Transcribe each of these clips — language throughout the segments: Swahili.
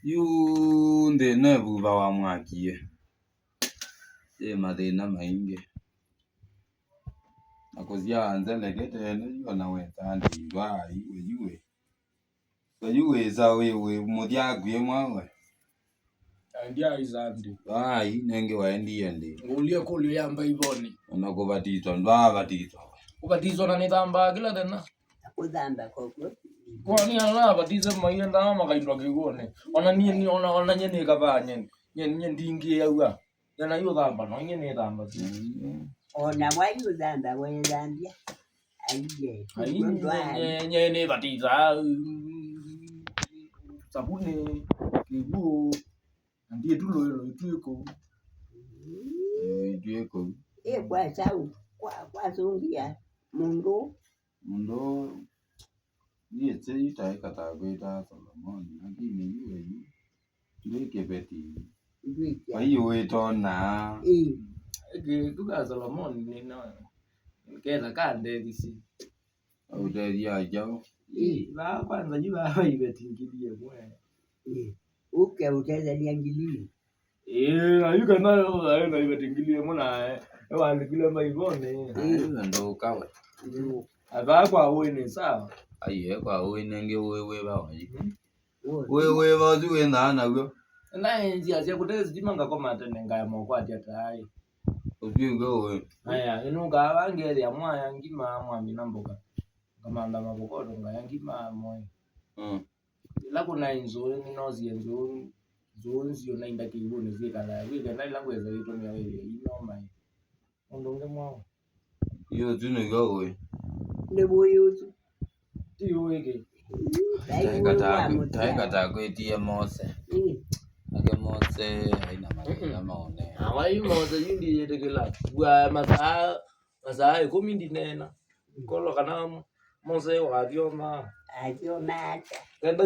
You the never wa mwaki mathina maingi na kuzia nzelekete ndio na wetandi vai yue za wewe muthiagu imwe ndia izandi vai nenge waendie ndi ngulie kulio yamba ivoni na kubatizwa ndo batizwa kubatizwa na nithamba kila tena kuthamba koko kwani ala batiza mayenda makaindwa kigone ona ni ona nyene kabanye nye ndingi yauga yana yo thamba no nyene thamba ona mwayu thamba we thambia aiye nyene batiza sabuni kibu ndiye tulo tuko kwa sau kwa sungia mundu ni tse tai kata gwita Solomon lakini yue ndike beti ayo etona tuka Solomon ni no kenda kande disi au dia jao ba kwanza jiba ibetingilie mwe uke uteza liangilio ayuka nayo aenda ibetingilie mwana wale kile maivone ndo kawe aba kwa wewe sawa aiye kwa wewe nenge wewe ba wewe ba zuwe na go na enzi asia kutezi dimanga kwa matene ngaya mokwati atai ubigo we aya inunga bangere ya mwaya ngima mwami namboka kamanda mabokodo ngaya ngima moyo la kuna inzo ni nozi enzo zonzi yona indake ibone zikala wike ndali langu ezo itomya wewe inoma ondonge mwao yo tuno go we ne boyozu tiyo weke taikata kwetie Mose ake Mose haina maana maone awai Mose yindi yetekela bwa masaa 10 ndinena kolo kana Mose wavyoma avyomata kenda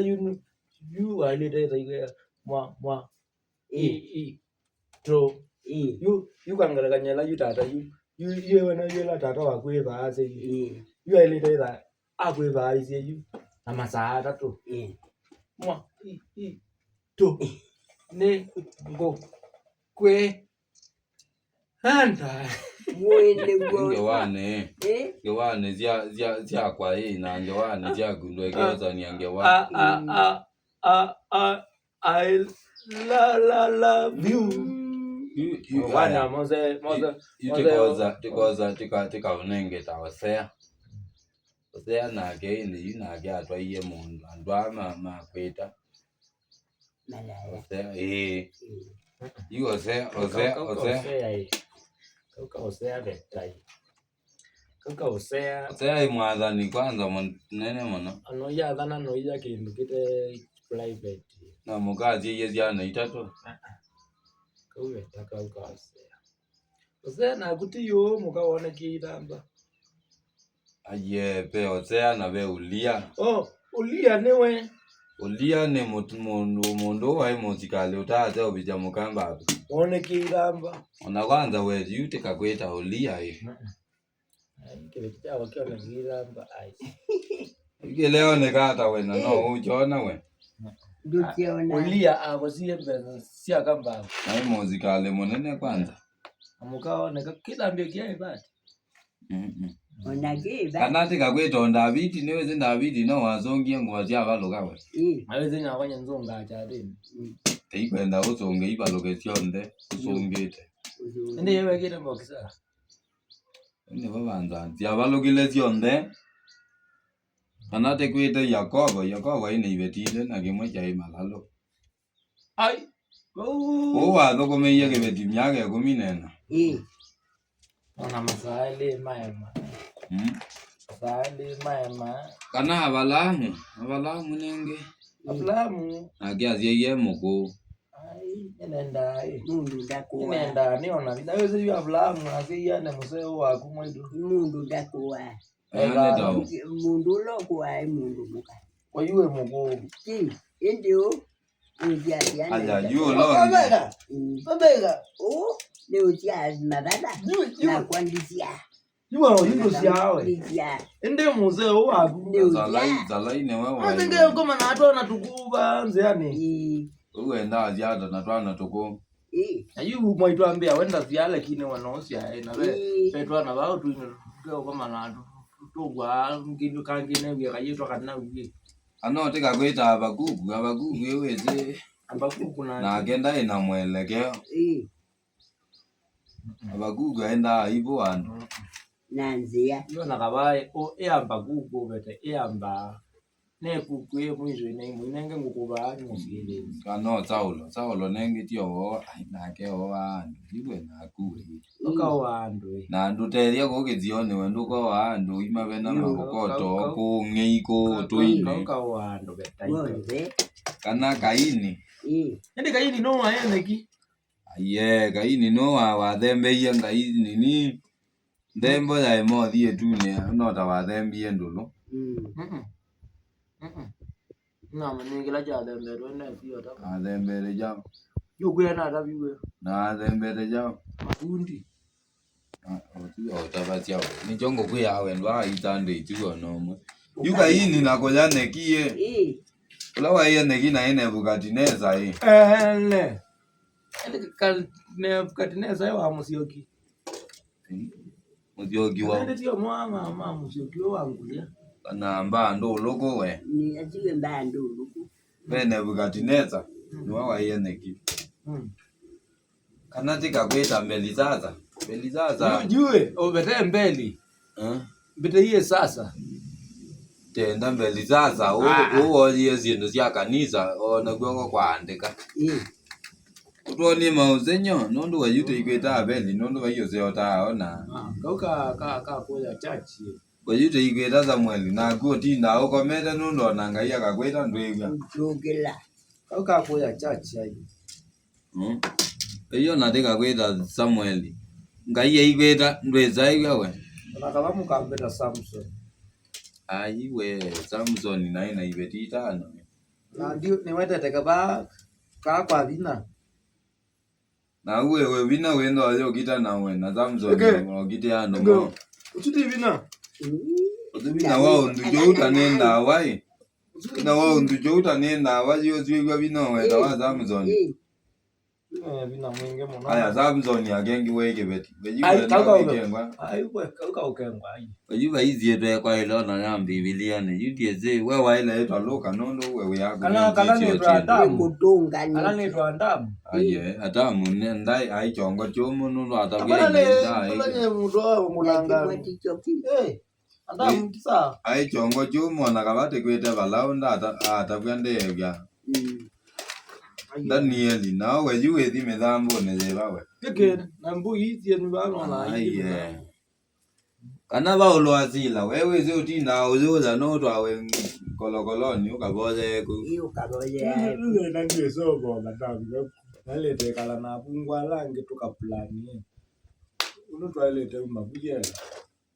yu alete taike mwa to yu kangala kanyala yu tata yu yewe na yela tata wakwe baase yu alete ta akwe baase yu na masaa tatu mwa to ne go kwe handa ngewane zia kwa na ngewane zia gundwe gyoza ni ngewa I love you wana Mose tika unenge tawasea osea na ge ni yunage atwaye mundu andwa makweta osea you osea betai kaka osea imwadhani kwanza nene mono ano ya dhana no ya kindu kite private na mukazi yezi ana itatu kawe taka osea na kutiyo mukaona kitamba aye pe osea na be ulia ulia newe ulia ne mundu wa muzikali utaze obija mukamba one kitamba ona kwanza we yute kakweta ulia kile kitao wakiona kitamba Ike leo nekata wena no uchona we ulia akosie mbeza sia kamba na muzikali munene kwanza amukao neka kitambio kiai bati onageba kanati kakweta David niwe David no wazongie ngwaja baloga we maweze nyabanya nzonga achadini teikwenda uzonge ibaloge tionde uzongete ende yewe kile mbokisa ene babanza ntia balogile tionde kanate kweta Yakobo ine ibetile na kimwe cha imalalo ai watho kumeiya kibeti myake 10 ona masaile maema masaile maema kana abalamu nenge abalamu agiazie ye muko ai nenda mundu ndakuwa nenda niona ndaweze yu abalamu asia na museo wako mwedu mundu ndakuwa mundu lokuwa mundu muka kwa yuwe muko ndio aja yu lo babega leo tia mabada na kuandisia yuwa yuko siawe ende museo wako zalai ne wewe azenge ngoma na watu wanatukuba nze yani uenda ziada na twana tuko ayu mwaitwambia wenda ziale kine wanosia na petwa na bao tu ndio kama na tugwa ngindu kangine bya kayitwa kana uye anotika kwita abagugu yeweze abagugu na agenda ina mwelekeo abagugu aenda hivyo ando nanzia yo nakabaye o eambagugu bete eamba ne kukwe mwizo inenge ngukuba musikele kano saulo nenge tio nake owandu iwe nakuwe okawandu na nduteria kugizione wendo ko wandu imabe na mabukoto ku ngeiko toine okawandu bete kana kaini ende kaini no ayeneki aye kaini no wathembeiye ngaini ni ndembo ya emothie tune no ta wathembie ndulu na manigila jathembere na pio ta athembere jao yukwena na tabiwe na athembere jao makundi otabatia ni jongo kuya wendwa itande ituo no yuka ini na kojane kie ula wa yene kina ene bukatineza ele kal ne bukatineza wa musioki wa ndio mama musioki wangulia na mba ndo loko we ni ajiwe mbando luku bene bukatineza ni wa yene ki kanatika kweta mbelizaza jue obete mbeli bete hiye sasa tenda mbelizaza uwo yezinto sia kanisa ona kwongo kwaandika utoni mauzenyo nondo wayute ikweta abeli nondo wayose otaona ka koya chachi wayute ikweta Samuel na kutinda ukomete nondo nangaiya kakweta ndwega jogela ka koya chachi ai iyo nateka kweta Samuel ngaiye ikweta ndweza iwe nakaba mukambeta Samson aiwe Samson naina ibetita no na ndio niweteteka ba kwa vina na wewe vina wendo ayo kita nawe na Samson ngo kitia no ututi vina na wao ndio utanenda wai na wao ndio utanenda wai yo ziwe vina wewe wa Samson vina mwinge mona aya Samson agengi weke beti ai kengwa ai wewe hizi yetu kwa ile na ya Biblia ni yudieze wewe ile yetu Luka nondo wewe yako kana ni Adam kutunga ni kana ni Adam aye Adam ne ndai ai chongo chomo nondo atabia kana ni mudo mulanga Adam kisa ai chongo chomo na kabate kwete balao nda atabia ndebya Danieli nawe yuwe di medambo ne zebawe keke na mbu hizi ni balo na aye kana ba ulwazila wewe ze utinda uzoza no twawe kolokoloni ukaboze ku iyo kaboye na ndio sobo madamu nalete kala na bungwa lange tukapulani uno twalete mabuyela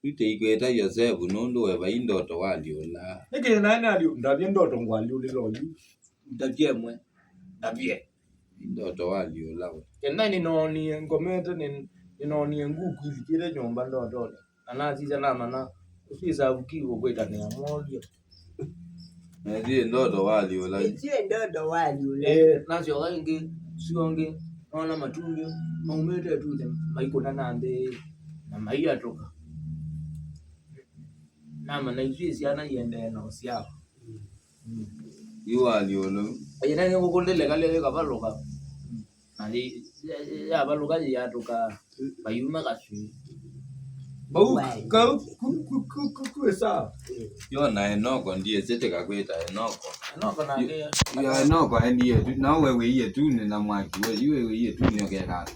ite ikweta Yosefu nondo we baindoto waliola keke nani ali ndabye ndoto ngwali ulilo ndabye mwe ndabye ndoto waliola nani noni ngomete ni noni nguku ilikire nyumba ndoto anaziza na mana usisa ukiwo kweta ni amodio ndiye ndoto waliola itie ndoto wali nasi oinge sionge naona matunyo maumete tu maikona nambe na maia toka nama na izisi ana yende na osiao iwaliolo ayena ngokondele kale kabaloka ali ya baloka ya toka bayuma kashi bau kuesa yo na Enoko ndiye zete kakweta Enoko na ke ya Enoko ndiye na wewe iye tu ni na mwaki wewe iye tu ni okeka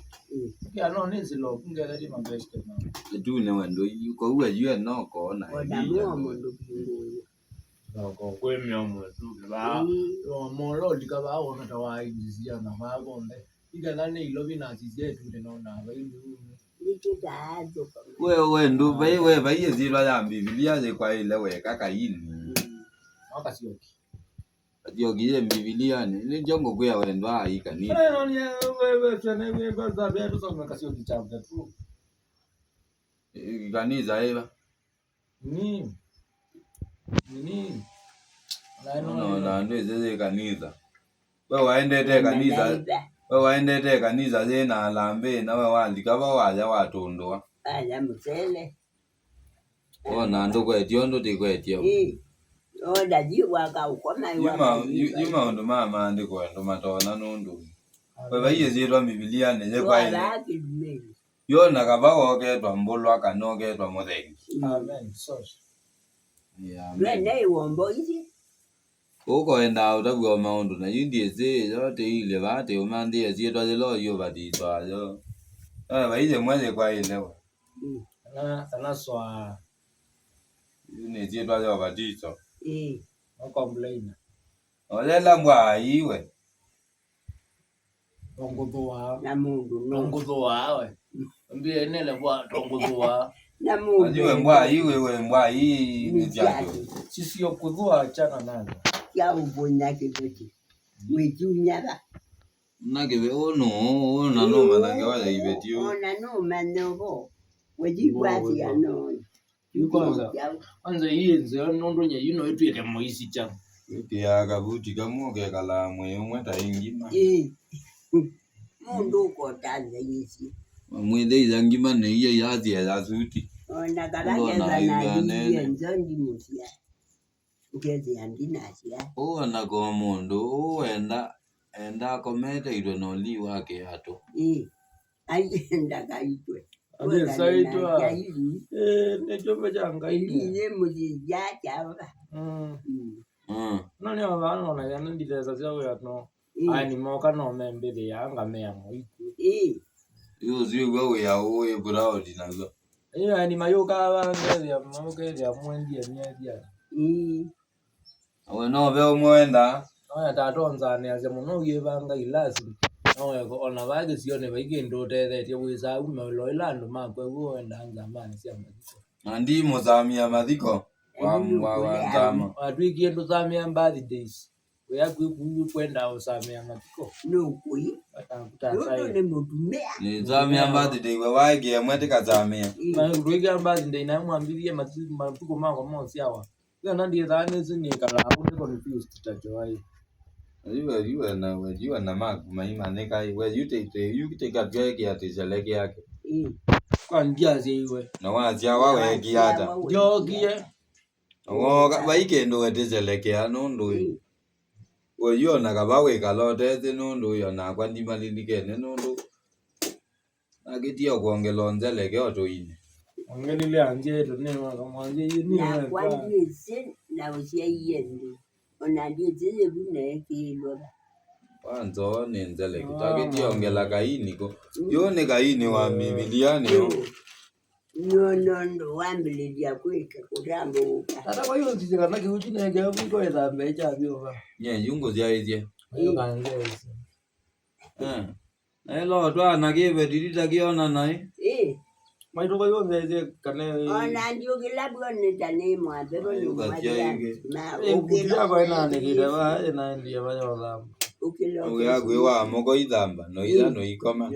ya no nisi lo kungela di mabeste na tu ne wendo yuko uwe yu Enoko na odamu mundu bingu ko kwemyo mwetu ba molo dikaba ona tawaizia na babonde igala ne ilobi na zizetu nona bayilu nikitazo wewe ndo wewe baiye zilwa ya Biblia je kwa ile weka kaini akasioki ndio giye Biblia ni jongo kwa wendo ai kanisa nani wewe tena wewe baza betu soma kasioki chapter 2 kanisa eva ni no ndo zeze kanisa wewe waende kanisa tena lambe na wewe walika bawaja watondwa aya msele ona ndo kwetio ndo tikwetio oda jiwa ka ukoma yuma ndo mama ndi kwendo matona nundu wewe yezirwa Biblia ne kwa ile yona kabago ketwa mbulwa kanoketwa muthengi amen so yeah ne wombo isi uko enda utagwa maundu na yindi eze yote ile bate umandi ezirwa lo yo baditwa yo baije mwele kwa ile sana swa ni zirwa yo baditwa no complain olela mbwa iwe tongotoa na mundu tongotoa we mbie nele bwa tongotoa na mundu ajue mbwa iwe we mbwa hii ni jajo sisi okudhua achana nazo ya ubonya kibeti wejunyaba nakibe ono na no manake wala ibetio ona no manobo wejibwati ya no kwanza yenze nondo nya yino etwete moisi cha ya kabuti kamuke kala mwe ta ingima mundu ko tanzania mwende izangima ne iya yazi ya suti ona kabanga na nzondi musia ugeze andinasia ona ko mundu enda komete ido no li wake ato ayenda kaitwe saitwa ne jobe janga ile muji jachaba nani abana na yana ndileza zao ya no ani moka no membe yanga memo iku yo zio wewe ya oye proud nazo ani mayoka abanga ya moka ya mwendi ya nyadia awe no be mwenda oya tatonza ne aze muno yebanga ilasi oya ko ona bage sione baigendo tete wisa umelo ilando makwe uenda ngamani siamaziko andi mozamia madiko wa ndama atwiki ndo zamia birthdays we kwenda usamia madiko no kui atakuta ne mutumea ni zamia birthday we wage mwete kazamia twiki birthday na mwambilie matuko mako monsi hawa na ndiye dhani zini kala hakuna confused tachowai you na magu maima neka we you take a drag ya tizeleke yake kwa njia ziwe na wazia wawe giata jogie ngoga baikendo wetizeleke ya nundu we yo na kabawe kalote te nundu yo na kwandi malilike ne nundu agitia kuongelonzeleke otoine ongelile anje to ne mwanje yini na kwandi sin na usia yende ona ndiye zile bune kilwa wanzo nenzeleke tagitia ongela kaini ko yo ne kaini wa Biblia yo no wambililia kweka kurambo hata kwa hiyo sisi kana kiuchi ne je mko eza mecha bioba nye yungo zyaije hiyo kanzezi elo twa na give dirita kiona nai maito kwa hiyo zeze kane ona ndio kilabu ni tani mwa bero ni mwa na ukilia kwa ina ne kidawa ina ndiye baya wala uya gwewa moko idamba no ida no ikoma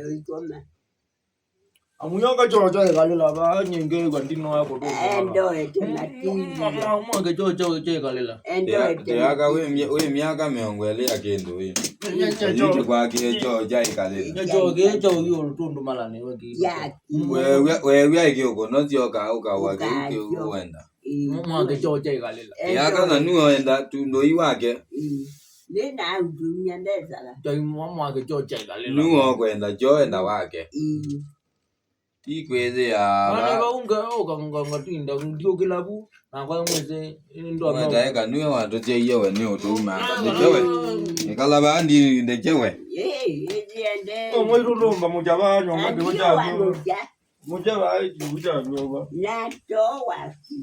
amuyoka chocho ekalila ba nyenge kwa ndino yako to endo etemati mama ke chocho ekalila yaka we miaka meongwele yakendo we nje kwa kicho jai kalila chocho yo tundu malane we ikyo no zioka uka uenda mama ke chocho ekalila yaka na nuenda tundo iwake nena dunia ndezala jai mama ke chocho ekalila nuo kwenda joenda wake ikweze ya ana baunga okanga tinda ndio kilabu na kwa mweze ndo amata eka niwe watu je yewe ni utuma ndejewe nikala bandi ndejewe ndiende omwiro lomba mujabanyo ngade mujabyo mujaba ikuja nyoba na to waki